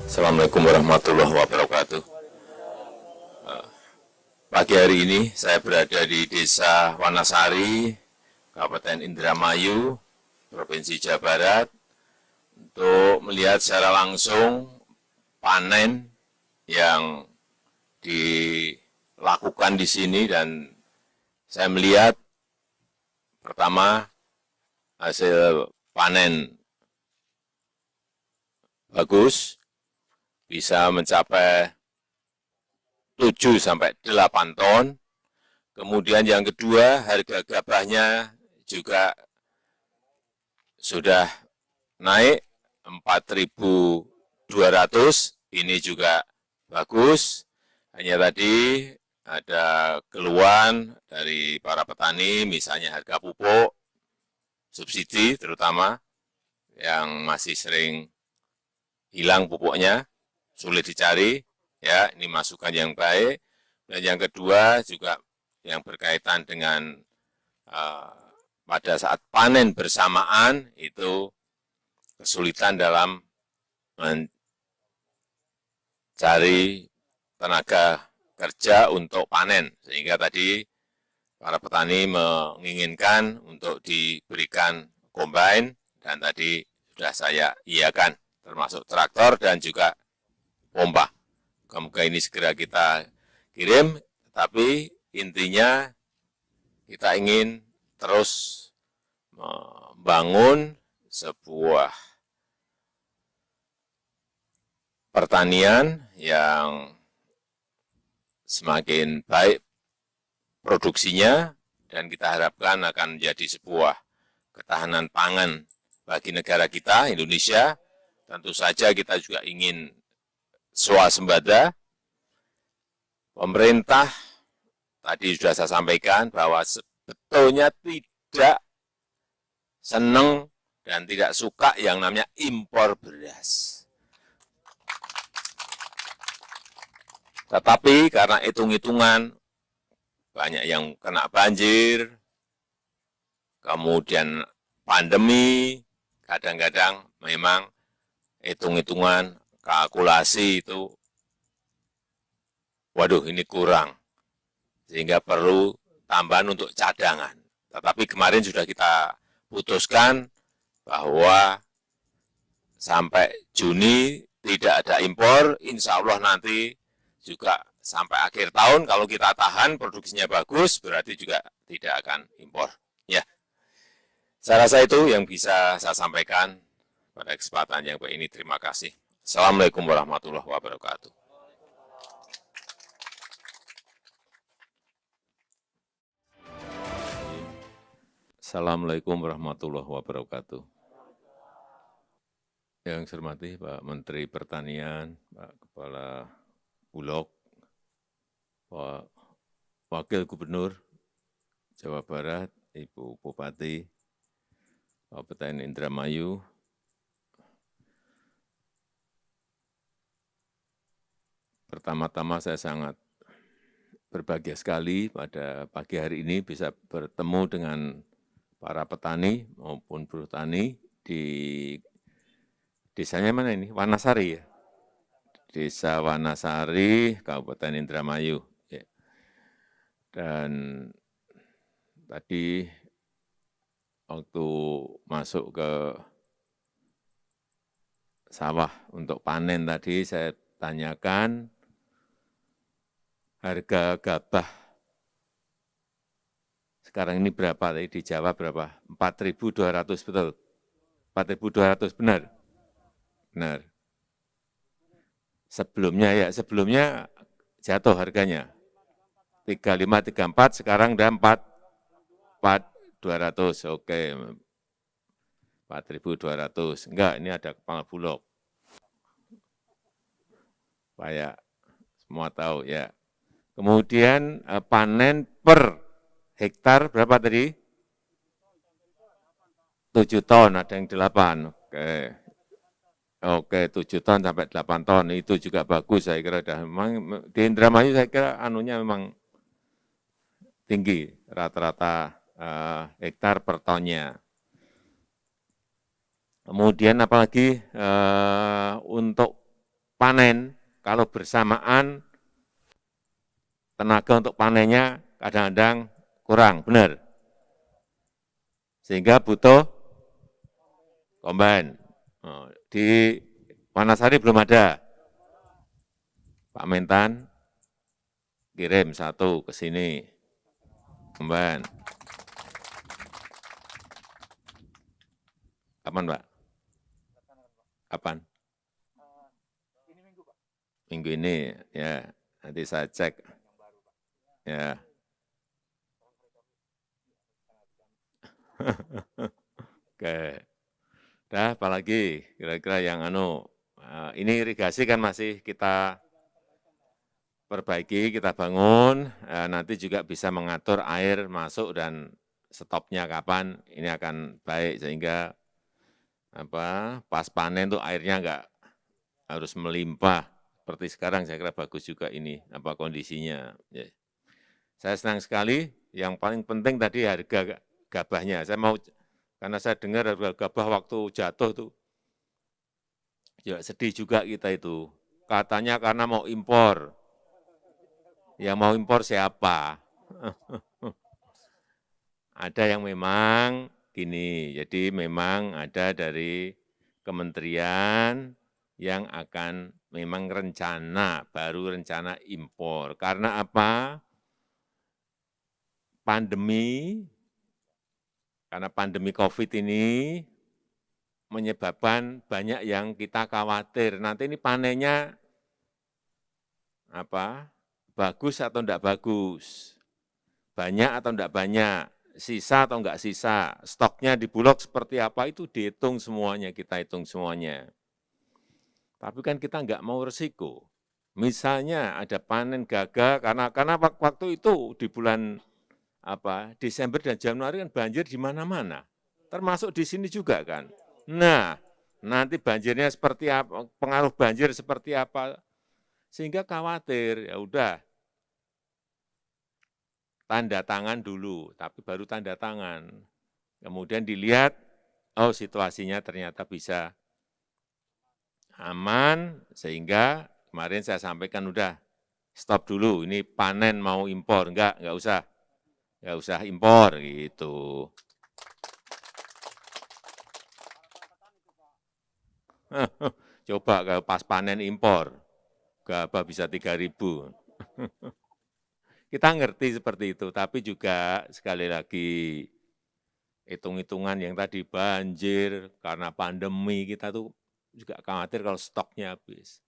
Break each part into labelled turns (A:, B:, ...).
A: Assalamualaikum warahmatullahi wabarakatuh. Pagi hari ini saya berada di Desa Wanasari, Kabupaten Indramayu, Provinsi Jawa Barat, untuk melihat secara langsung panen yang dilakukan di sini, dan saya melihat pertama hasil panen bagus, bisa mencapai 7 sampai 8 ton. Kemudian yang kedua, harga gabahnya juga sudah naik 4.200. Ini juga bagus. Hanya tadi ada keluhan dari para petani, misalnya harga pupuk subsidi terutama yang masih sering hilang pupuknya, sulit dicari, ya, ini masukan yang baik. Dan yang kedua juga yang berkaitan dengan pada saat panen bersamaan itu kesulitan dalam mencari tenaga kerja untuk panen, sehingga tadi para petani menginginkan untuk diberikan combine, dan tadi sudah saya iakan, termasuk traktor dan juga pompa. Semoga ini segera kita kirim, tapi intinya kita ingin terus membangun sebuah pertanian yang semakin baik produksinya, dan kita harapkan akan menjadi sebuah ketahanan pangan bagi negara kita, Indonesia. Tentu saja kita juga ingin swasembada. Pemerintah tadi sudah saya sampaikan bahwa sebetulnya tidak senang dan tidak suka yang namanya impor beras. Tetapi karena hitung-hitungan, banyak yang kena banjir, kemudian pandemi, kadang-kadang memang hitung-hitungan, kalkulasi itu, waduh ini kurang, sehingga perlu tambahan untuk cadangan. Tetapi kemarin sudah kita putuskan bahwa sampai Juni tidak ada impor, insya Allah nanti juga sampai akhir tahun kalau kita tahan produksinya bagus, berarti juga tidak akan impor. Ya, saya rasa itu yang bisa saya sampaikan pada kesempatan yang baik ini. Terima kasih. Assalamualaikum warahmatullahi wabarakatuh. Assalamualaikum warahmatullahi wabarakatuh. Yang saya hormati Pak Menteri Pertanian, Pak Kepala Bulog, Pak Wakil Gubernur Jawa Barat, Ibu Bupati Kabupaten Indramayu, pertama-tama saya sangat berbahagia sekali pada pagi hari ini bisa bertemu dengan para petani maupun buruh tani di desanya mana ini? Wanasari ya? Desa Wanasari, Kabupaten Indramayu. Ya. Dan tadi waktu masuk ke sawah untuk panen tadi saya tanyakan harga gabah sekarang ini berapa, tadi di Jawa berapa? 4.200, betul? 4.200, benar? Benar. Sebelumnya jatuh harganya. 35, 34, sekarang udah 4.200, oke. 4.200, enggak, ini ada kepala bulog. Supaya semua tahu ya. Kemudian panen per hektar berapa tadi? 7 ton, ada yang 8, oke. Oke, 7 ton sampai 8 ton, itu juga bagus saya kira. Memang di Indramayu saya kira anunya memang tinggi, rata-rata hektar per tonnya. Kemudian apalagi untuk panen, kalau bersamaan tenaga untuk panennya kadang-kadang kurang, benar. Sehingga butuh combine. Di Wanasari belum ada. Pak Mentan kirim satu ke sini, combine. Kapan, Pak? Kapan? Minggu ini, ya. Nanti saya cek. Ya. Oke. Dah, apalagi kira-kira yang ini irigasi kan masih kita perbaiki, kita bangun, nanti juga bisa mengatur air masuk dan stopnya kapan, ini akan baik sehingga pas panen tuh airnya enggak harus melimpah seperti sekarang. Saya kira bagus juga ini kondisinya. Ya. Saya senang sekali. Yang paling penting tadi harga gabahnya. Karena saya dengar harga gabah waktu jatuh tuh, ya sedih juga kita itu. Katanya karena mau impor. Yang mau impor siapa? Ada yang memang gini, jadi memang ada dari kementerian yang akan memang baru rencana impor. Karena apa? Karena pandemi COVID ini menyebabkan banyak yang kita khawatir. Nanti ini panennya bagus atau enggak bagus, banyak atau enggak banyak, sisa atau enggak sisa, stoknya di Bulog seperti apa itu dihitung semuanya, kita hitung semuanya. Tapi kan kita enggak mau resiko. Misalnya ada panen gagal karena waktu itu di bulan Desember dan Januari kan banjir di mana-mana, termasuk di sini juga kan. Nah, nanti banjirnya seperti apa, pengaruh banjir seperti apa, sehingga khawatir. Ya udah, tanda tangan dulu, tapi baru tanda tangan. Kemudian dilihat, oh situasinya ternyata bisa aman, sehingga kemarin saya sampaikan udah stop dulu, ini panen mau impor, enggak usah impor gitu. Coba kalau pas panen impor, gabah bisa 3.000. Kita ngerti seperti itu, tapi juga sekali lagi hitung-hitungan yang tadi banjir karena pandemi, kita tuh juga khawatir kalau stoknya habis.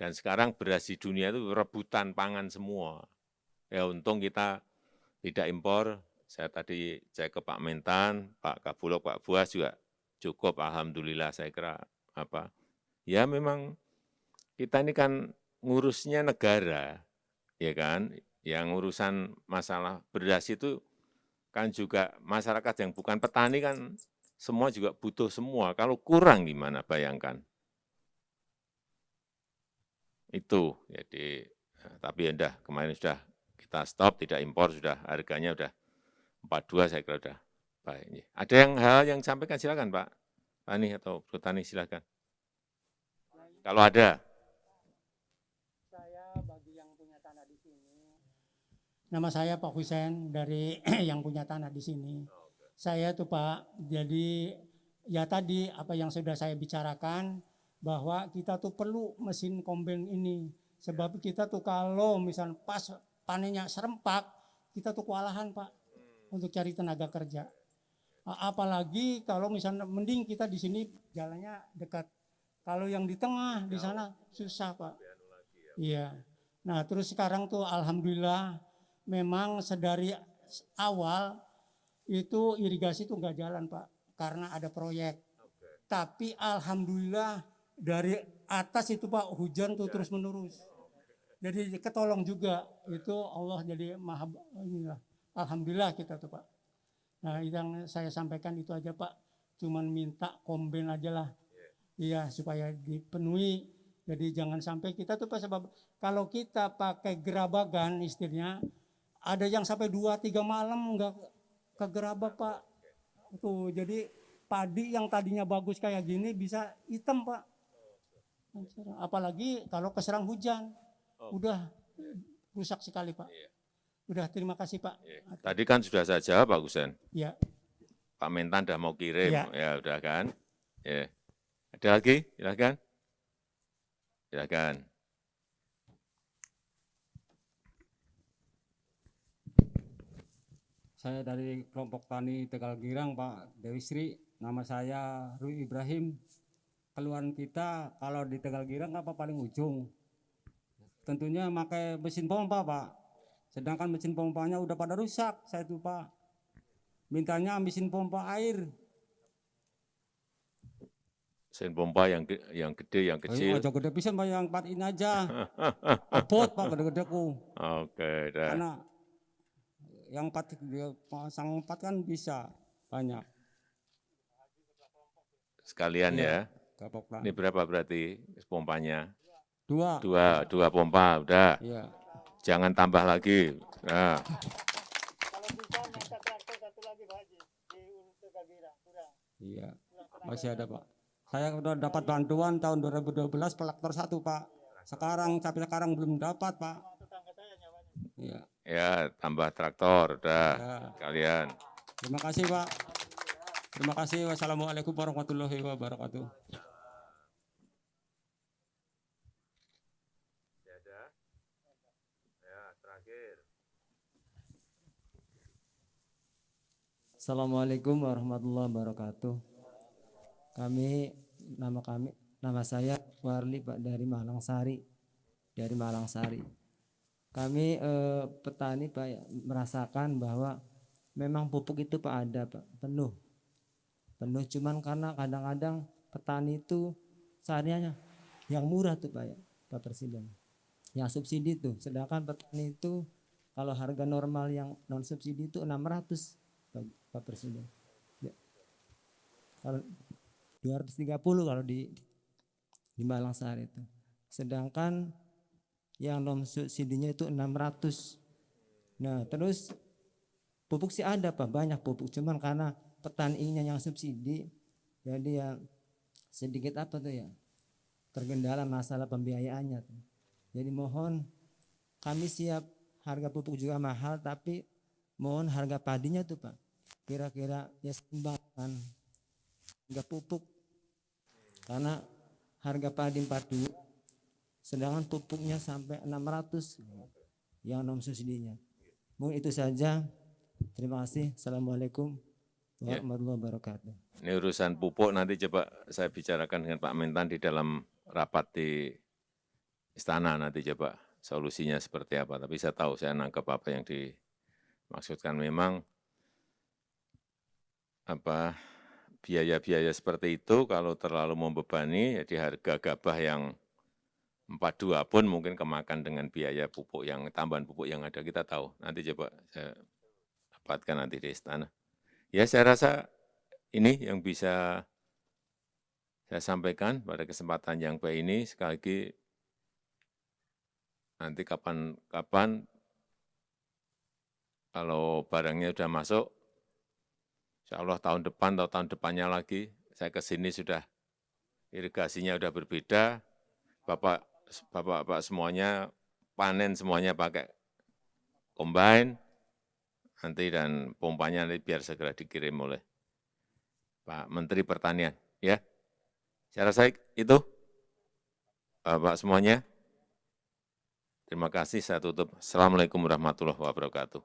A: Dan sekarang beras di dunia itu rebutan pangan semua. Ya untung kita tidak impor. Saya tadi cek ke Pak Mentan, Pak Kabulok, Pak Buas juga cukup. Alhamdulillah saya kira ya memang kita ini kan ngurusnya negara, ya kan. Yang urusan masalah beras itu kan juga masyarakat yang bukan petani kan semua juga butuh semua. Kalau kurang gimana bayangkan. Itu, jadi tapi ya kemarin sudah kita stop, tidak impor, sudah harganya sudah 42 saya kira sudah baik. Ada hal yang sampaikan silakan Pak Tani atau Bu Tani silakan. Kalau ada.
B: Saya bagi yang punya tanah di sini. Nama saya Pak Husen dari yang punya tanah di sini. Saya tuh Pak, jadi ya tadi apa yang sudah saya bicarakan bahwa kita tuh perlu mesin kombeng ini. Sebab kita tuh kalau misal pas panennya serempak, kita tuh kewalahan Pak untuk cari tenaga kerja. Apalagi kalau misalnya mending kita di sini jalannya dekat. Kalau yang di tengah di sana susah Pak. Iya. Nah terus sekarang tuh alhamdulillah memang sedari awal itu irigasi tuh nggak jalan Pak karena ada proyek. Tapi alhamdulillah dari atas itu Pak hujan tuh terus menerus. Jadi ketolong juga itu Allah jadi maha inilah. Alhamdulillah kita tuh Pak. Nah yang saya sampaikan itu aja Pak. Cuman minta komben aja lah. Iya supaya dipenuhi. Jadi jangan sampai kita tuh sebab kalau kita pakai gerabagan istilahnya ada yang sampai 2-3 malam enggak ke gerabak Pak. Tuh jadi padi yang tadinya bagus kayak gini bisa hitam Pak. Apalagi kalau keserang hujan, udah rusak sekali Pak. Udah, terima kasih Pak.
A: Tadi kan sudah saya jawab Pak Kusen.
B: Ya,
A: Pak Mentan sudah mau kirim,
B: Ya.
A: ya udah kan. Ya. Ada lagi? Silakan. Silakan.
C: Saya dari kelompok tani Tegal Girang, Pak Dewi Sri. Nama saya Rui Ibrahim. Keluhan kita kalau di Tegal Girang apa paling ujung. Tentunya pakai mesin pompa, Pak. Sedangkan mesin pompanya udah pada rusak, saya tuh Pak. Mintanya mesin pompa air.
A: Mesin pompa yang gede, yang kecil.
C: Ayo, gede pisan Pak, yang 4 ini aja. Abot Pak, gede-gedeku.
A: Oke, dah.
C: Karena yang 4, pasang 4 kan bisa banyak.
A: Sekalian ya.
C: Kelompok tani.
A: Ini berapa berarti pompanya?
C: 2.
A: Dua pompa, udah.
C: Iya.
A: Jangan tambah lagi. Nah,
B: kalau bisa minta traktor satu lagi Pak Haji di Tegal Girang, kurang.
C: Iya. Masih ada Pak. Saya sudah dapat bantuan tahun 2012 traktor 1 Pak. Sekarang sampai sekarang belum dapat Pak.
B: Tetangga saya nyawanya.
C: Iya.
A: ya tambah traktor, udah.
C: Ya.
A: Kalian.
C: Terima kasih Pak. Terima kasih. Wassalamualaikum warahmatullahi wabarakatuh.
A: Terakhir.
D: Assalamualaikum warahmatullahi wabarakatuh. Nama saya Warli Pak dari Malang Sari. Kami petani Pak ya, merasakan bahwa memang pupuk itu Pak ada Pak penuh. Cuman karena kadang-kadang petani itu seharusnya yang murah tuh Pak ya, Pak Presiden. Yang subsidi tuh, sedangkan petani itu kalau harga normal yang non subsidi itu 600 Pak Presiden. Ya. Kalau 230 kalau di Malang Sari itu. Sedangkan yang non subsidinya itu 600. Nah, terus pupuk sih ada Pak, banyak pupuk. Cuman karena petaninya yang subsidi, jadi ya sedikit apa tuh ya, tergendala masalah pembiayaannya tuh. Jadi mohon kami siap harga pupuk juga mahal, tapi mohon harga padinya tuh Pak kira-kira ya seimbang kan harga pupuk, karena harga padi 42 sedangkan pupuknya sampai 600 yang non subsidinya. Mungkin itu saja. Terima kasih. Assalamualaikum warahmatullahi wabarakatuh.
A: Ini urusan pupuk nanti coba saya bicarakan dengan Pak Mentan di dalam rapat di Istana, nanti coba solusinya seperti apa. Tapi saya tahu, saya nangkep apa yang dimaksudkan. Memang biaya-biaya seperti itu kalau terlalu membebani, jadi harga gabah yang 42 pun mungkin kemakan dengan biaya pupuk yang tambahan pupuk yang ada, kita tahu. Nanti coba saya dapatkan nanti di Istana. Ya, saya rasa ini yang bisa saya sampaikan pada kesempatan yang baik ini. Sekali lagi, nanti kapan-kapan kalau barangnya sudah masuk, insya Allah tahun depan atau tahun depannya lagi, saya ke sini sudah irigasinya sudah berbeda, Bapak semuanya panen semuanya pakai combine, nanti dan pompanya nanti biar segera dikirim oleh Pak Menteri Pertanian. Ya, saya rasa itu, Bapak semuanya. Terima kasih, saya tutup. Assalamualaikum warahmatullahi wabarakatuh.